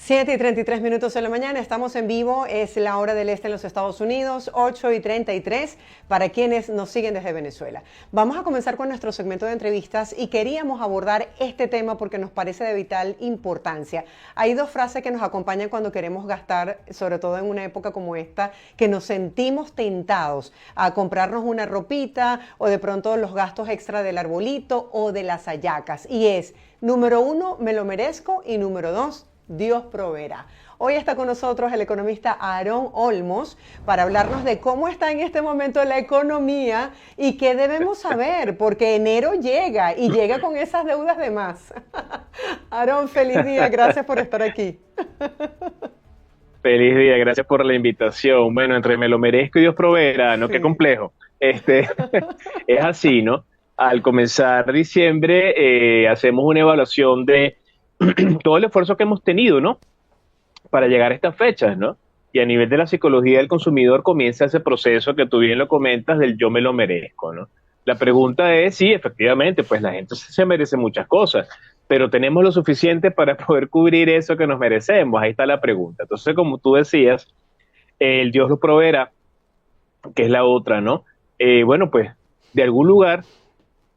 7:33 de la mañana, estamos en vivo, es la hora del este en los Estados Unidos, 8:33 para quienes nos siguen desde Venezuela. Vamos a comenzar con nuestro segmento de entrevistas y queríamos abordar este tema porque nos parece de vital importancia. Hay dos frases que nos acompañan cuando queremos gastar, sobre todo en una época como esta, que nos sentimos tentados a comprarnos una ropita o de pronto los gastos extra del arbolito o de las hallacas. Y es, número uno, me lo merezco, y número dos, Dios proveerá. Hoy está con nosotros el economista Aarón Olmos para hablarnos de cómo está en este momento la economía y qué debemos saber, porque enero llega y llega con esas deudas de más. Aarón, feliz día, gracias por estar aquí. Feliz día, gracias por la invitación. Bueno, entre me lo merezco y Dios proveerá, ¿no? Sí. Qué complejo. Es así, ¿no? Al comenzar diciembre hacemos una evaluación de todo el esfuerzo que hemos tenido, ¿no? Para llegar a estas fechas, ¿no? Y a nivel de la psicología del consumidor comienza ese proceso que tú bien lo comentas del yo me lo merezco, ¿no? La pregunta es, sí, efectivamente, pues la gente se merece muchas cosas, pero ¿tenemos lo suficiente para poder cubrir eso que nos merecemos? Ahí está la pregunta. Entonces, como tú decías, el Dios lo proveerá, que es la otra, ¿no? Bueno, pues de algún lugar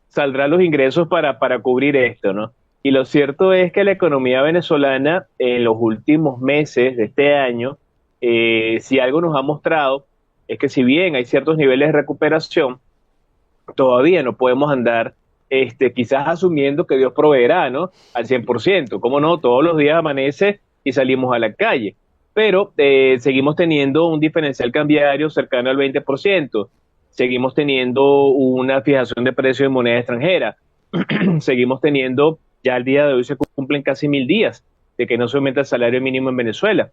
saldrán los ingresos para cubrir esto, ¿no? Y lo cierto es que la economía venezolana en los últimos meses de este año, si algo nos ha mostrado, es que si bien hay ciertos niveles de recuperación, todavía no podemos andar quizás asumiendo que Dios proveerá, ¿no? Al 100%. ¿Cómo no? Todos los días amanece y salimos a la calle. Pero seguimos teniendo un diferencial cambiario cercano al 20%. Seguimos teniendo una fijación de precio en moneda extranjera. Seguimos teniendo... Ya al día de hoy se cumplen casi 1000 días de que no se aumenta el salario mínimo en Venezuela.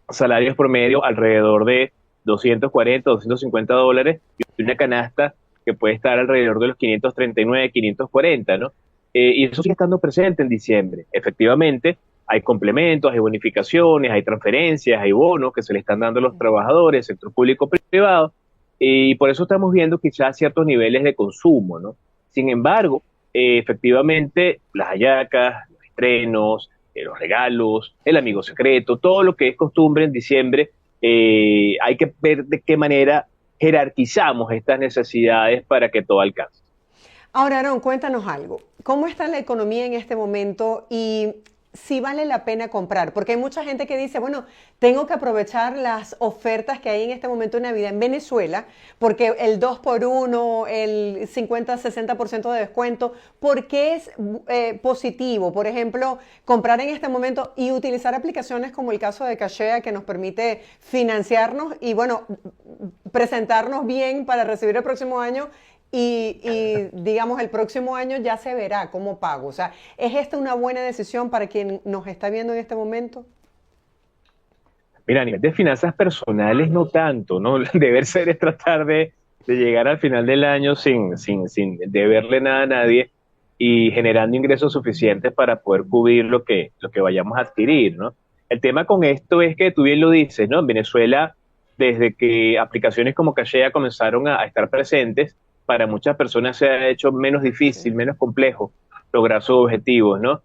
Salarios promedio alrededor de 240, 250 dólares y una canasta que puede estar alrededor de los 539, 540, ¿no? Y eso sigue estando presente en diciembre. Efectivamente, hay complementos, hay bonificaciones, hay transferencias, hay bonos que se le están dando a los trabajadores, sector público privado, y por eso estamos viendo quizás ciertos niveles de consumo, ¿no? Sin embargo, efectivamente, las hallacas, los estrenos, los regalos, el amigo secreto, todo lo que es costumbre en diciembre, hay que ver de qué manera jerarquizamos estas necesidades para que todo alcance. Ahora, Aarón, cuéntanos algo. ¿Cómo está la economía en este momento y si vale la pena comprar? Porque hay mucha gente que dice, bueno, tengo que aprovechar las ofertas que hay en este momento de Navidad en Venezuela, porque el 2x1, el 50-60% de descuento, ¿por qué es positivo? Por ejemplo, comprar en este momento y utilizar aplicaciones como el caso de Cashea, que nos permite financiarnos y, bueno, presentarnos bien para recibir el próximo año. Y digamos, el próximo año ya se verá cómo pago. O sea, ¿es esta una buena decisión para quien nos está viendo en este momento? Mira, a nivel de finanzas personales no tanto, ¿no? Deber ser es tratar de llegar al final del año sin deberle nada a nadie y generando ingresos suficientes para poder cubrir lo que vayamos a adquirir, ¿no? El tema con esto es que tú bien lo dices, ¿no? En Venezuela, desde que aplicaciones como Cashea comenzaron a estar presentes, para muchas personas se ha hecho menos difícil, menos complejo lograr sus objetivos, ¿no?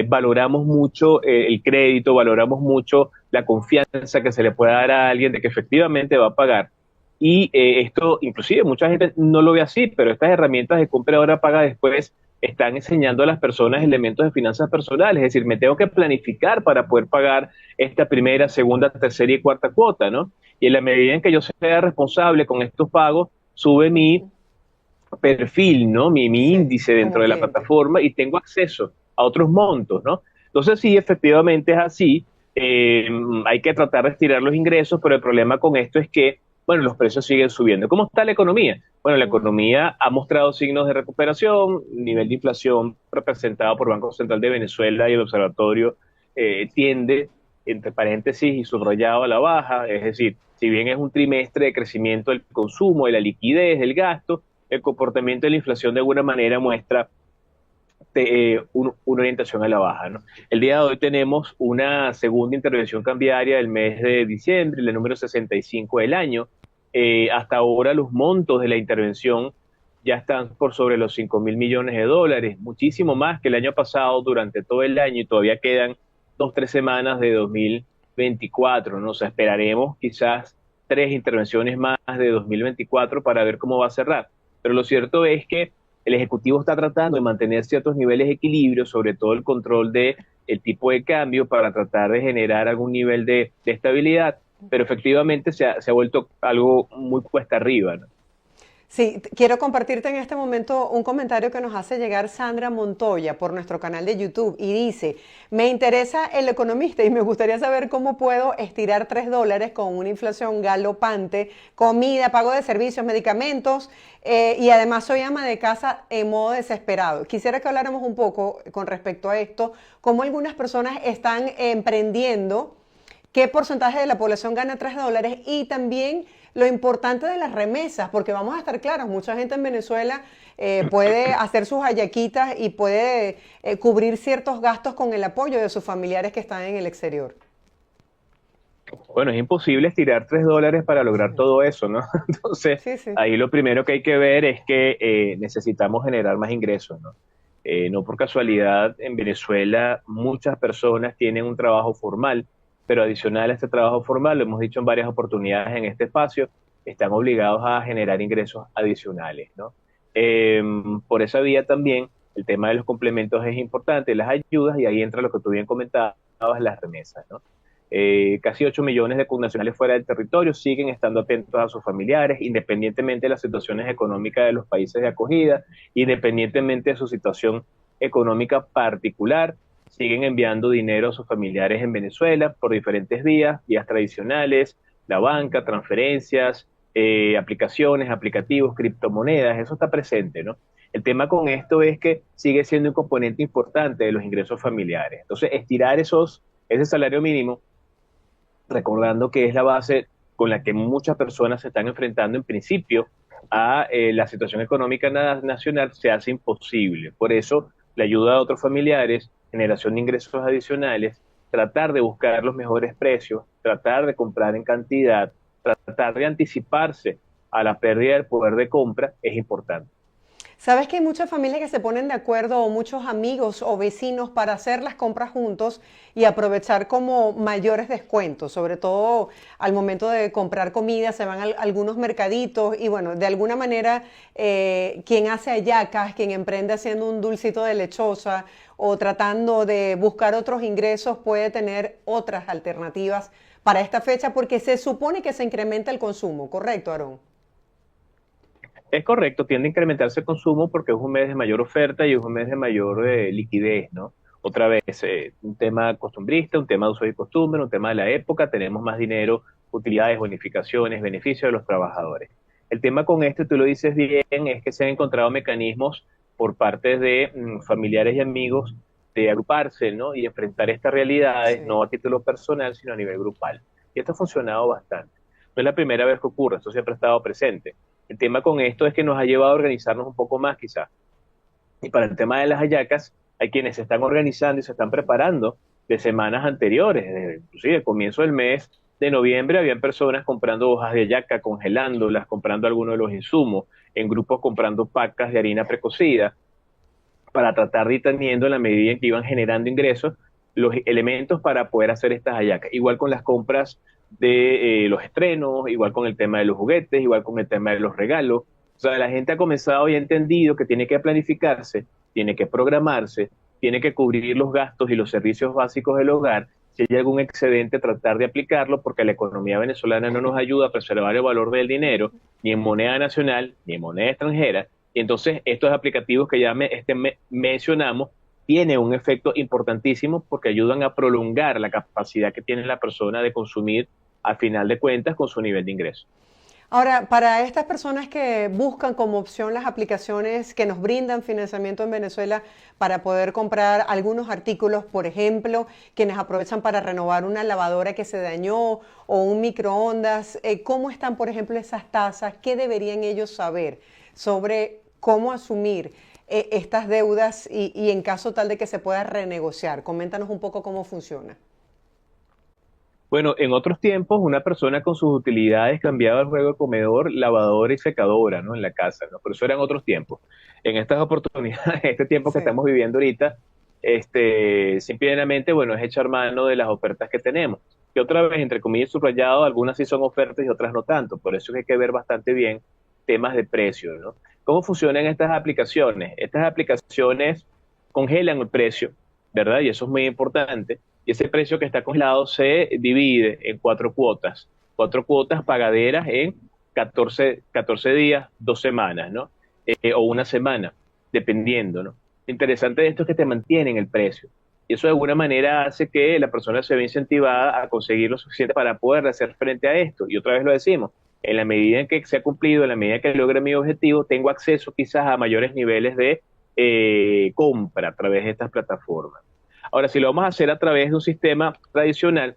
Valoramos mucho el crédito, valoramos mucho la confianza que se le puede dar a alguien de que efectivamente va a pagar. Y esto, inclusive, mucha gente no lo ve así, pero estas herramientas de compra ahora paga después están enseñando a las personas elementos de finanzas personales, es decir, me tengo que planificar para poder pagar esta primera, segunda, tercera y cuarta cuota, ¿no? Y en la medida en que yo sea responsable con estos pagos, sube mi perfil, ¿no? Mi índice dentro de la plataforma y tengo acceso a otros montos, ¿no? Entonces sí, efectivamente es así, hay que tratar de estirar los ingresos, pero el problema con esto es que, bueno, los precios siguen subiendo. ¿Cómo está la economía? Bueno, la economía ha mostrado signos de recuperación, nivel de inflación representado por Banco Central de Venezuela y el Observatorio tiende, entre paréntesis y subrayado, a la baja, es decir, si bien es un trimestre de crecimiento del consumo, de la liquidez, del gasto, el comportamiento de la inflación de alguna manera muestra una orientación a la baja, ¿no? El día de hoy tenemos una segunda intervención cambiaria del mes de diciembre, la número 65 del año. Hasta ahora los montos de la intervención ya están por sobre los 5.000 millones de dólares, muchísimo más que el año pasado durante todo el año y todavía quedan 2, 3 semanas de 2024, ¿no? O sea, esperaremos quizás 3 intervenciones más de 2024 para ver cómo va a cerrar. Pero lo cierto es que el Ejecutivo está tratando de mantener ciertos niveles de equilibrio, sobre todo el control de el tipo de cambio para tratar de generar algún nivel de estabilidad, pero efectivamente se ha vuelto algo muy cuesta arriba, ¿no? Sí, quiero compartirte en este momento un comentario que nos hace llegar Sandra Montoya por nuestro canal de YouTube y dice, me interesa el economista y me gustaría saber cómo puedo estirar $3 con una inflación galopante, comida, pago de servicios, medicamentos y además soy ama de casa en modo desesperado. Quisiera que habláramos un poco con respecto a esto, cómo algunas personas están emprendiendo. ¿Qué porcentaje de la población gana $3? Y también lo importante de las remesas, porque vamos a estar claros, mucha gente en Venezuela puede hacer sus hallaquitas y puede cubrir ciertos gastos con el apoyo de sus familiares que están en el exterior. Bueno, es imposible estirar $3 para lograr todo eso, ¿no? Entonces, Sí, sí. ahí lo primero que hay que ver es que necesitamos generar más ingresos, ¿no? No por casualidad, en Venezuela muchas personas tienen un trabajo formal, pero adicional a este trabajo formal, lo hemos dicho en varias oportunidades en este espacio, están obligados a generar ingresos adicionales, ¿no? Por esa vía también, el tema de los complementos es importante, las ayudas, y ahí entra lo que tú bien comentabas, las remesas, ¿no? Casi 8 millones de connacionales fuera del territorio siguen estando atentos a sus familiares, independientemente de las situaciones económicas de los países de acogida, independientemente de su situación económica particular, siguen enviando dinero a sus familiares en Venezuela por diferentes vías, vías tradicionales, la banca, transferencias, aplicaciones, aplicativos, criptomonedas, eso está presente, ¿no? El tema con esto es que sigue siendo un componente importante de los ingresos familiares. Entonces, estirar ese salario mínimo, recordando que es la base con la que muchas personas se están enfrentando en principio a la situación económica nacional, se hace imposible. Por eso, la ayuda a otros familiares, generación de ingresos adicionales, tratar de buscar los mejores precios, tratar de comprar en cantidad, tratar de anticiparse a la pérdida del poder de compra es importante. Sabes que hay muchas familias que se ponen de acuerdo o muchos amigos o vecinos para hacer las compras juntos y aprovechar como mayores descuentos, sobre todo al momento de comprar comida, se van a algunos mercaditos y bueno, de alguna manera quien hace hallacas, quien emprende haciendo un dulcito de lechosa o tratando de buscar otros ingresos puede tener otras alternativas para esta fecha porque se supone que se incrementa el consumo, ¿correcto, Aarón? Es correcto, tiende a incrementarse el consumo porque es un mes de mayor oferta y es un mes de mayor liquidez, ¿no? Otra vez, un tema costumbrista, un tema de uso y costumbre, un tema de la época, tenemos más dinero, utilidades, bonificaciones, beneficios de los trabajadores. El tema con esto, tú lo dices bien, es que se han encontrado mecanismos por parte de familiares y amigos de agruparse, ¿no? Y enfrentar estas realidades, Sí. no a título personal, sino a nivel grupal. Y esto ha funcionado bastante. No es la primera vez que ocurre, esto siempre ha estado presente. El tema con esto es que nos ha llevado a organizarnos un poco más, quizás. Y para el tema de las hallacas, hay quienes se están organizando y se están preparando de semanas anteriores, inclusive el comienzo del mes de noviembre, habían personas comprando hojas de hallaca, congelándolas, comprando algunos de los insumos, en grupos comprando pacas de harina precocida, para tratar de ir teniendo en la medida en que iban generando ingresos los elementos para poder hacer estas hallacas. Igual con las compras de los estrenos, igual con el tema de los juguetes, igual con el tema de los regalos. O sea, la gente ha comenzado y ha entendido que tiene que planificarse, tiene que programarse, tiene que cubrir los gastos y los servicios básicos del hogar. Si hay algún excedente, tratar de aplicarlo porque la economía venezolana no nos ayuda a preservar el valor del dinero, ni en moneda nacional, ni en moneda extranjera. Y entonces estos aplicativos que ya mencionamos tienen un efecto importantísimo porque ayudan a prolongar la capacidad que tiene la persona de consumir al final de cuentas con su nivel de ingreso. Ahora, para estas personas que buscan como opción las aplicaciones que nos brindan financiamiento en Venezuela para poder comprar algunos artículos, por ejemplo, quienes aprovechan para renovar una lavadora que se dañó o un microondas, ¿cómo están, por ejemplo, esas tasas? ¿Qué deberían ellos saber sobre cómo asumir estas deudas y en caso tal de que se pueda renegociar? Coméntanos un poco cómo funciona. Bueno, en otros tiempos una persona con sus utilidades cambiaba el juego de comedor, lavadora y secadora, ¿no? En la casa, ¿no? Pero eso eran otros tiempos. En estas oportunidades, este tiempo que Sí. estamos viviendo ahorita, simplemente, bueno, es echar mano de las ofertas que tenemos. Que otra vez, entre comillas, subrayado, algunas sí son ofertas y otras no tanto. Por eso es que hay que ver bastante bien temas de precio, ¿no? ¿Cómo funcionan estas aplicaciones? Estas aplicaciones congelan el precio, ¿verdad? Y eso es muy importante. Y ese precio que está congelado se divide en cuatro cuotas pagaderas en 14 días, 2 semanas, ¿no? O una semana, dependiendo, ¿no? Lo interesante de esto es que te mantienen el precio. Y eso de alguna manera hace que la persona se vea incentivada a conseguir lo suficiente para poder hacer frente a esto. Y otra vez lo decimos, en la medida en que se ha cumplido, en la medida que logre mi objetivo, tengo acceso quizás a mayores niveles de compra a través de estas plataformas. Ahora, si lo vamos a hacer a través de un sistema tradicional,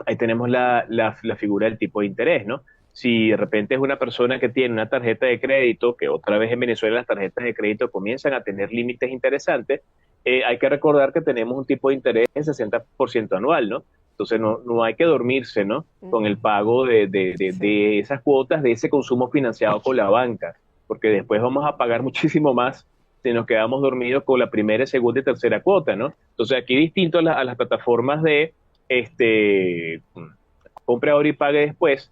ahí tenemos la figura del tipo de interés, ¿no? Si de repente es una persona que tiene una tarjeta de crédito, que otra vez en Venezuela las tarjetas de crédito comienzan a tener límites interesantes, hay que recordar que tenemos un tipo de interés de 60% anual, ¿no? Entonces no hay que dormirse, ¿no? Con el pago de esas cuotas, de ese consumo financiado con la banca, porque después vamos a pagar muchísimo más si nos quedamos dormidos con la primera, segunda y tercera cuota, ¿no? Entonces aquí distinto a las plataformas de compre ahora y pague después,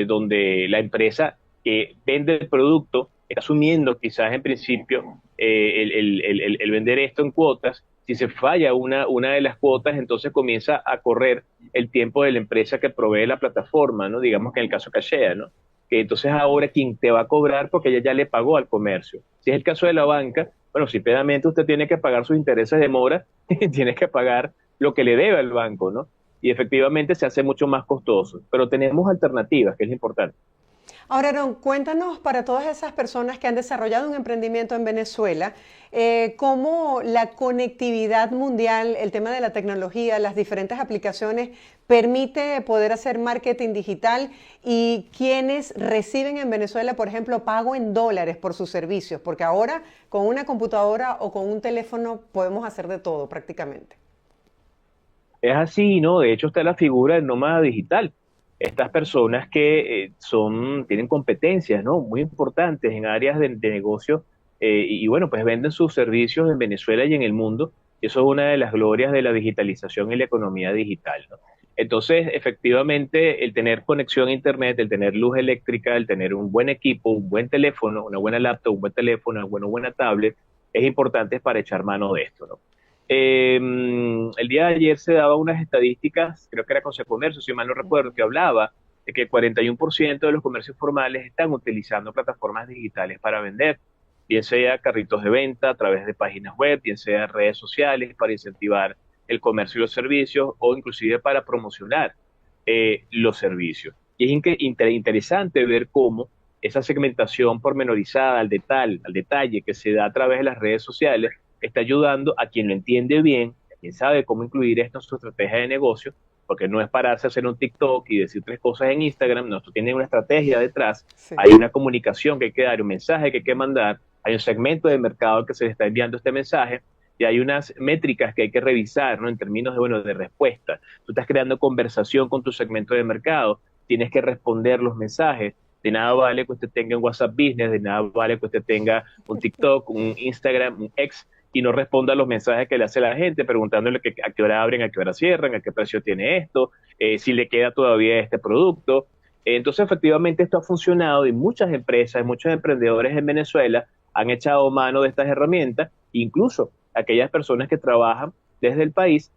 donde la empresa que vende el producto está asumiendo quizás en principio el vender esto en cuotas. Si se falla una de las cuotas, entonces comienza a correr el tiempo de la empresa que provee la plataforma, ¿no? Digamos que en el caso Cachea, ¿no? Que entonces ahora quien te va a cobrar porque ella ya le pagó al comercio. Si es el caso de la banca, bueno, simplemente usted tiene que pagar sus intereses de mora, tiene que pagar lo que le debe al banco, ¿no? Y efectivamente se hace mucho más costoso, pero tenemos alternativas, que es lo importante. Ahora, Aaron, cuéntanos para todas esas personas que han desarrollado un emprendimiento en Venezuela, cómo la conectividad mundial, el tema de la tecnología, las diferentes aplicaciones, permite poder hacer marketing digital y quienes reciben en Venezuela, por ejemplo, pago en dólares por sus servicios, porque ahora con una computadora o con un teléfono podemos hacer de todo prácticamente. Es así, ¿no? De hecho está la figura del nómada digital. Estas personas que tienen competencias, ¿no? Muy importantes en áreas de negocio, y bueno, pues venden sus servicios en Venezuela y en el mundo. Y eso es una de las glorias de la digitalización y la economía digital, ¿no? Entonces, efectivamente, el tener conexión a Internet, el tener luz eléctrica, el tener un buen equipo, un buen teléfono, una buena laptop, un buen teléfono, una buena tablet, es importante para echar mano de esto, ¿no? El día de ayer se daba unas estadísticas, creo que era Comercio, si mal no recuerdo, que hablaba de que el 41% de los comercios formales están utilizando plataformas digitales para vender, bien sea carritos de venta a través de páginas web, bien sea redes sociales para incentivar el comercio y los servicios o inclusive para promocionar los servicios. Y es interesante ver cómo esa segmentación pormenorizada al detalle que se da a través de las redes sociales está ayudando a quien lo entiende bien, a quien sabe cómo incluir esto en su estrategia de negocio, porque no es pararse a hacer un TikTok y decir 3 cosas en Instagram, no, esto tiene una estrategia detrás, Sí. hay una comunicación que hay que dar, un mensaje que hay que mandar, hay un segmento de mercado al que se le está enviando este mensaje, y hay unas métricas que hay que revisar, ¿no? En términos de, bueno, de respuesta. Tú estás creando conversación con tu segmento de mercado, tienes que responder los mensajes. De nada vale que usted tenga un WhatsApp Business, de nada vale que usted tenga un TikTok, un Instagram, un X, y no responda a los mensajes que le hace la gente, preguntándole a qué hora abren, a qué hora cierran, a qué precio tiene esto, si le queda todavía este producto. Entonces, efectivamente, esto ha funcionado y muchas empresas, muchos emprendedores en Venezuela han echado mano de estas herramientas, incluso aquellas personas que trabajan desde el país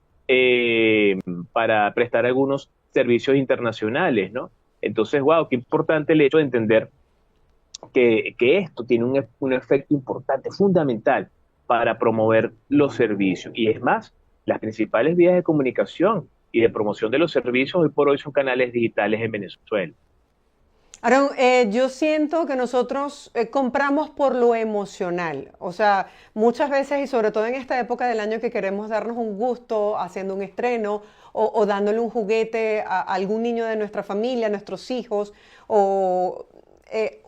para prestar algunos servicios internacionales, ¿no? Entonces, wow, qué importante el hecho de entender que esto tiene un efecto importante, fundamental, para promover los servicios. Y es más, las principales vías de comunicación y de promoción de los servicios hoy por hoy son canales digitales en Venezuela. Aaron, yo siento que nosotros compramos por lo emocional, o sea, muchas veces y sobre todo en esta época del año que queremos darnos un gusto haciendo un estreno o dándole un juguete a algún niño de nuestra familia, a nuestros hijos, o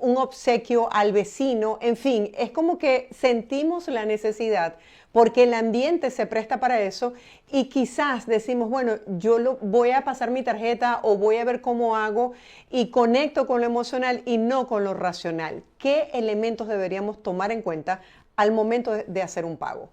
un obsequio al vecino, en fin, es como que sentimos la necesidad porque el ambiente se presta para eso y quizás decimos, bueno, voy a pasar mi tarjeta o voy a ver cómo hago y conecto con lo emocional y no con lo racional. ¿Qué elementos deberíamos tomar en cuenta al momento de hacer un pago?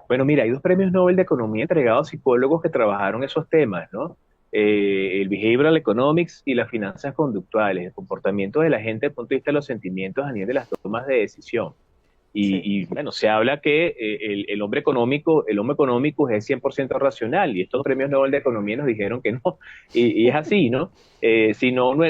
Bueno, mira, hay dos premios Nobel de Economía entregados a psicólogos que trabajaron esos temas, ¿no? El Behavioral Economics y las finanzas conductuales, el comportamiento de la gente desde el punto de vista de los sentimientos a nivel de las tomas de decisión. Sí, Bueno, se habla que el hombre económico es 100% racional y estos premios Nobel de Economía nos dijeron que no, y es así, ¿no? Si no, no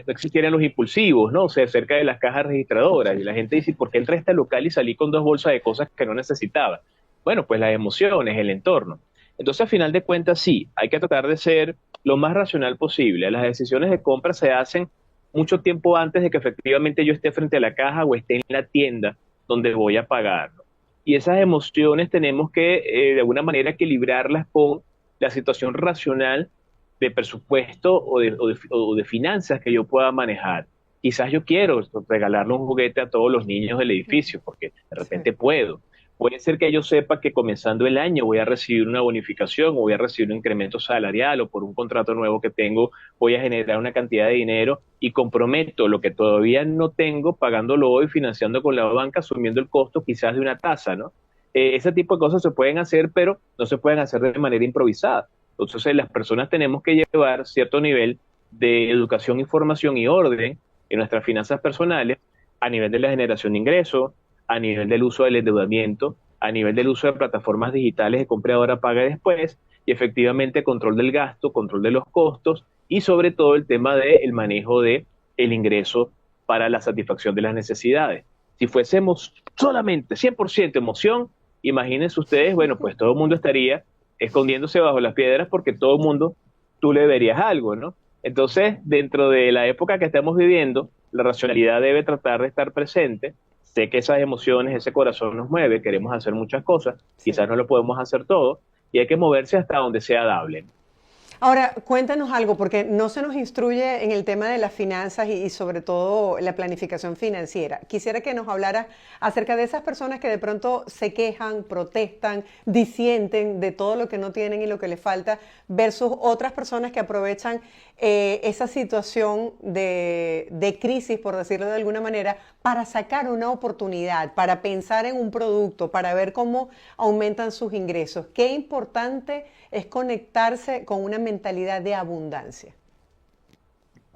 existieran los impulsivos, ¿no? O sea, cerca de las cajas registradoras, y la gente dice, ¿por qué entré a este local y salí con dos bolsas de cosas que no necesitaba? Bueno, pues las emociones, el entorno. Entonces, a final de cuentas, sí, hay que tratar de ser lo más racional posible. Las decisiones de compra se hacen mucho tiempo antes de que efectivamente yo esté frente a la caja o esté en la tienda donde voy a pagar, ¿no? Y esas emociones tenemos que, de alguna manera, equilibrarlas con la situación racional de presupuesto o de finanzas que yo pueda manejar. Quizás yo quiero regalarle un juguete a todos los niños del edificio, porque de sí. repente puedo. Puede ser que yo sepa que comenzando el año voy a recibir una bonificación o voy a recibir un incremento salarial o por un contrato nuevo que tengo voy a generar una cantidad de dinero y comprometo lo que todavía no tengo pagándolo hoy, financiando con la banca, asumiendo el costo quizás de una tasa, ¿no? Ese tipo de cosas se pueden hacer, pero no se pueden hacer de manera improvisada. Entonces las personas tenemos que llevar cierto nivel de educación, información y orden en nuestras finanzas personales a nivel de la generación de ingresos, a nivel del uso del endeudamiento, a nivel del uso de plataformas digitales de compra ahora, paga después, y efectivamente control del gasto, control de los costos y sobre todo el tema del manejo de el ingreso para la satisfacción de las necesidades. Si fuésemos solamente 100% emoción, imagínense ustedes, bueno, pues todo el mundo estaría escondiéndose bajo las piedras porque todo el mundo tú le deberías algo, ¿no? Entonces, dentro de la época que estamos viviendo, la racionalidad debe tratar de estar presente. Sé que esas emociones, ese corazón nos mueve, queremos hacer muchas cosas, Sí. quizás no lo podemos hacer todo, y hay que moverse hasta donde sea dable. Ahora, cuéntanos algo, porque no se nos instruye en el tema de las finanzas y sobre todo la planificación financiera. Quisiera que nos hablara acerca de esas personas que de pronto se quejan, protestan, disienten de todo lo que no tienen y lo que les falta, versus otras personas que aprovechan esa situación de crisis, por decirlo de alguna manera, para sacar una oportunidad, para pensar en un producto, para ver cómo aumentan sus ingresos. Qué importante es conectarse con una mentalidad de abundancia.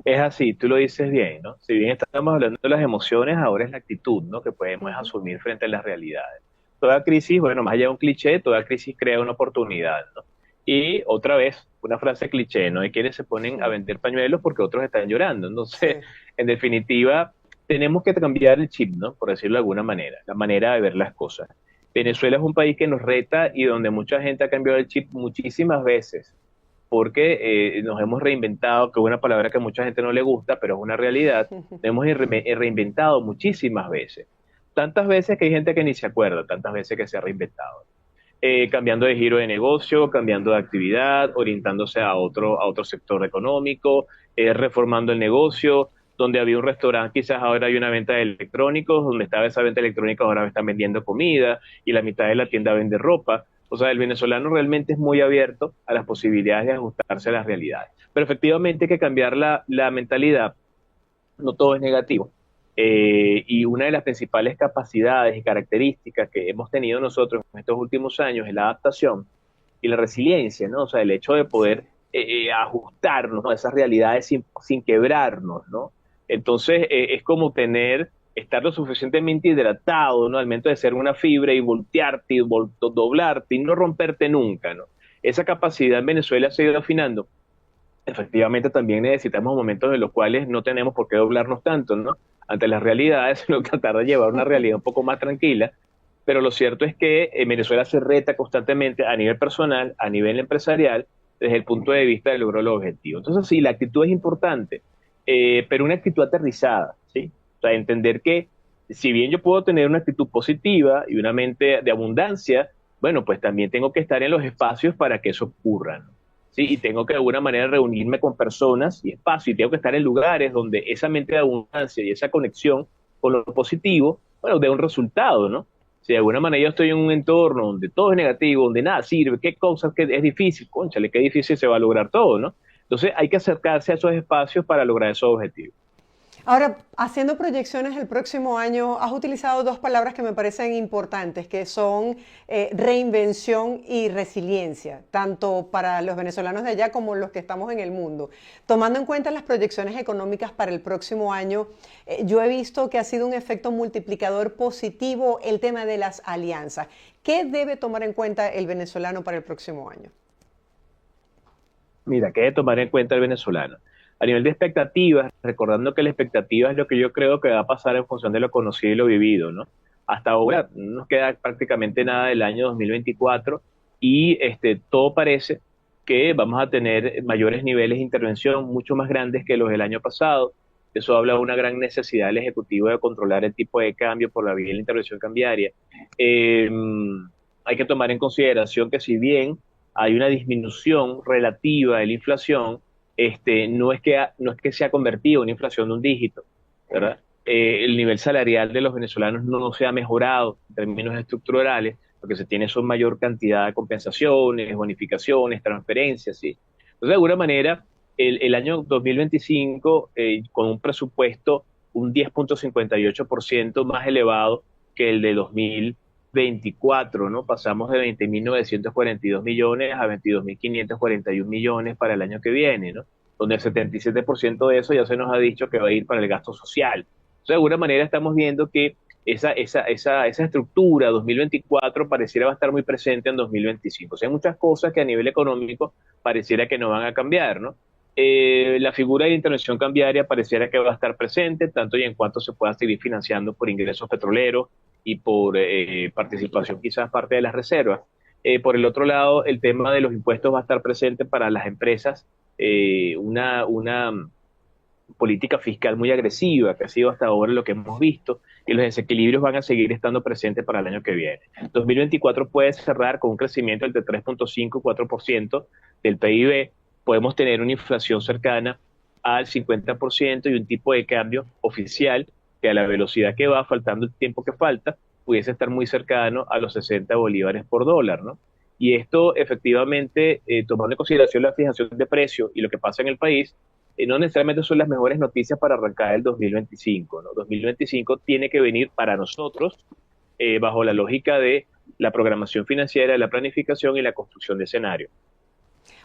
Es así, tú lo dices bien, ¿no? Si bien estamos hablando de las emociones, ahora es la actitud, ¿no? Que podemos Ujú. asumir frente a las realidades. Toda crisis, bueno, más allá de un cliché, toda crisis crea una oportunidad, ¿no? Y otra vez, una frase cliché, ¿no? Hay quienes se ponen a vender pañuelos porque otros están llorando. Entonces, Sí. en definitiva, tenemos que cambiar el chip, ¿no? Por decirlo de alguna manera, la manera de ver las cosas. Venezuela es un país que nos reta y donde mucha gente ha cambiado el chip muchísimas veces porque nos hemos reinventado, que es una palabra que a mucha gente no le gusta, pero es una realidad, nos hemos reinventado muchísimas veces. Tantas veces que hay gente que ni se acuerda, tantas veces que se ha reinventado. Cambiando de giro de negocio, cambiando de actividad, orientándose a otro sector económico, reformando el negocio, donde había un restaurante, quizás ahora hay una venta de electrónicos, donde estaba esa venta electrónica, ahora me están vendiendo comida y la mitad de la tienda vende ropa. O sea, el venezolano realmente es muy abierto a las posibilidades de ajustarse a las realidades. Pero efectivamente hay que cambiar la mentalidad, no todo es negativo. Y una de las principales capacidades y características que hemos tenido nosotros en estos últimos años es la adaptación y la resiliencia, ¿no? O sea, el hecho de Sí. poder ajustarnos, ¿no?, a esas realidades sin quebrarnos, ¿no? Entonces, es como estar lo suficientemente hidratado, ¿no? Al momento de ser una fibra y voltearte y doblarte y no romperte nunca, ¿no? Esa capacidad en Venezuela se ha ido afinando. Efectivamente, también necesitamos momentos en los cuales no tenemos por qué doblarnos tanto, ¿no? Ante las realidades, sino tratar de llevar una realidad un poco más tranquila. Pero lo cierto es que en Venezuela se reta constantemente a nivel personal, a nivel empresarial, desde el punto de vista del logro de los objetivos. Entonces, sí, la actitud es importante, pero una actitud aterrizada, ¿sí? O sea, entender que si bien yo puedo tener una actitud positiva y una mente de abundancia, bueno, pues también tengo que estar en los espacios para que eso ocurra, ¿no? Sí, y tengo que de alguna manera reunirme con personas y espacio, y tengo que estar en lugares donde esa mente de abundancia y esa conexión con lo positivo, bueno, dé un resultado, ¿no? Si de alguna manera yo estoy en un entorno donde todo es negativo, donde nada sirve, qué cosas que es difícil, cónchale, qué difícil se va a lograr todo, ¿no? Entonces hay que acercarse a esos espacios para lograr esos objetivos. Ahora, haciendo proyecciones el próximo año, has utilizado dos palabras que me parecen importantes, que son reinvención y resiliencia, tanto para los venezolanos de allá como los que estamos en el mundo. Tomando en cuenta las proyecciones económicas para el próximo año, yo he visto que ha sido un efecto multiplicador positivo el tema de las alianzas. ¿Qué debe tomar en cuenta el venezolano para el próximo año? Mira, ¿qué hay de tomar en cuenta el venezolano? A nivel de expectativas, recordando que la expectativa es lo que yo creo que va a pasar en función de lo conocido y lo vivido, ¿no? Hasta ahora no nos queda prácticamente nada del año 2024 y todo parece que vamos a tener mayores niveles de intervención mucho más grandes que los del año pasado. Eso habla de una gran necesidad del Ejecutivo de controlar el tipo de cambio por la vía de la intervención cambiaria. Eh, Hay que tomar en consideración que si bien hay una disminución relativa de la inflación, no es que se ha convertido en una inflación de un dígito, ¿verdad? El nivel salarial de los venezolanos no se ha mejorado en términos estructurales, lo que se tiene son mayor cantidad de compensaciones, bonificaciones, transferencias, ¿sí? Entonces, de alguna manera, el año 2025, con un presupuesto un 10,58% más elevado que el de 2024, ¿no? Pasamos de 20.942 millones a 22.541 millones para el año que viene, ¿no? Donde el 77% de eso ya se nos ha dicho que va a ir para el gasto social. Entonces, de alguna manera estamos viendo que esa estructura 2024 pareciera va a estar muy presente en 2025. O sea, hay muchas cosas que a nivel económico pareciera que no van a cambiar, ¿no? La figura de intervención cambiaria pareciera que va a estar presente, tanto y en cuanto se pueda seguir financiando por ingresos petroleros y por participación quizás parte de las reservas. Por el otro lado, el tema de los impuestos va a estar presente para las empresas, una política fiscal muy agresiva, que ha sido hasta ahora lo que hemos visto, y los desequilibrios van a seguir estando presentes para el año que viene. 2024 puede cerrar con un crecimiento entre 3,5 y 4% del PIB, podemos tener una inflación cercana al 50% y un tipo de cambio oficial que a la velocidad que va, faltando el tiempo que falta, pudiese estar muy cercano a los 60 bolívares por dólar, ¿no? Y esto efectivamente, tomando en consideración la fijación de precios y lo que pasa en el país, no necesariamente son las mejores noticias para arrancar el 2025, ¿no? 2025 tiene que venir para nosotros bajo la lógica de la programación financiera, la planificación y la construcción de escenarios.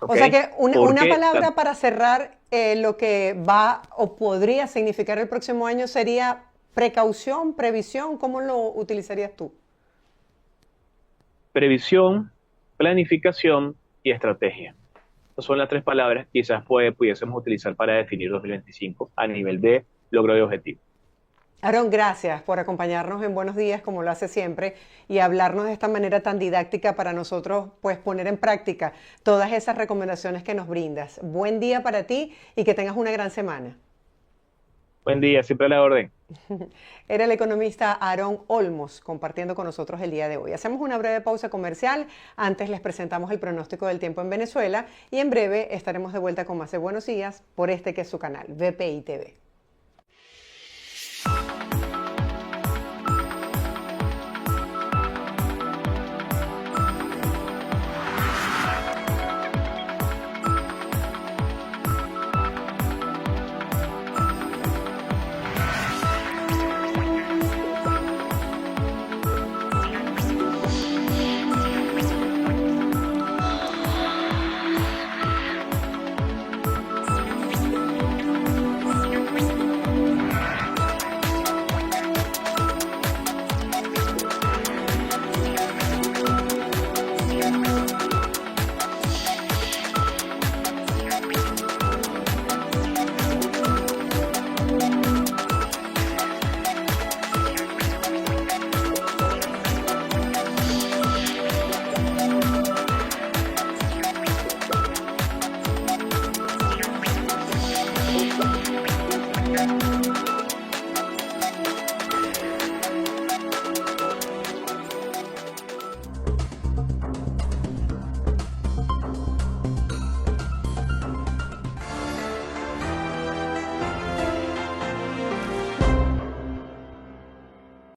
O sea ¿Okay? que una Porque palabra para cerrar lo que va o podría significar el próximo año sería precaución, previsión. ¿Cómo lo utilizarías tú? previsión, planificación y estrategia. Estas son las tres palabras que quizás pudiésemos utilizar para definir 2025 a nivel de logro de objetivos. Aarón, gracias por acompañarnos en Buenos Días, como lo hace siempre, y hablarnos de esta manera tan didáctica para nosotros, pues poner en práctica todas esas recomendaciones que nos brindas. Buen día para ti y que tengas una gran semana. Buen día, siempre a la orden. Era el economista Aarón Olmos compartiendo con nosotros el día de hoy. Hacemos una breve pausa comercial. Antes les presentamos el pronóstico del tiempo en Venezuela y en breve estaremos de vuelta con más de Buenos Días por este que es su canal, VPI TV.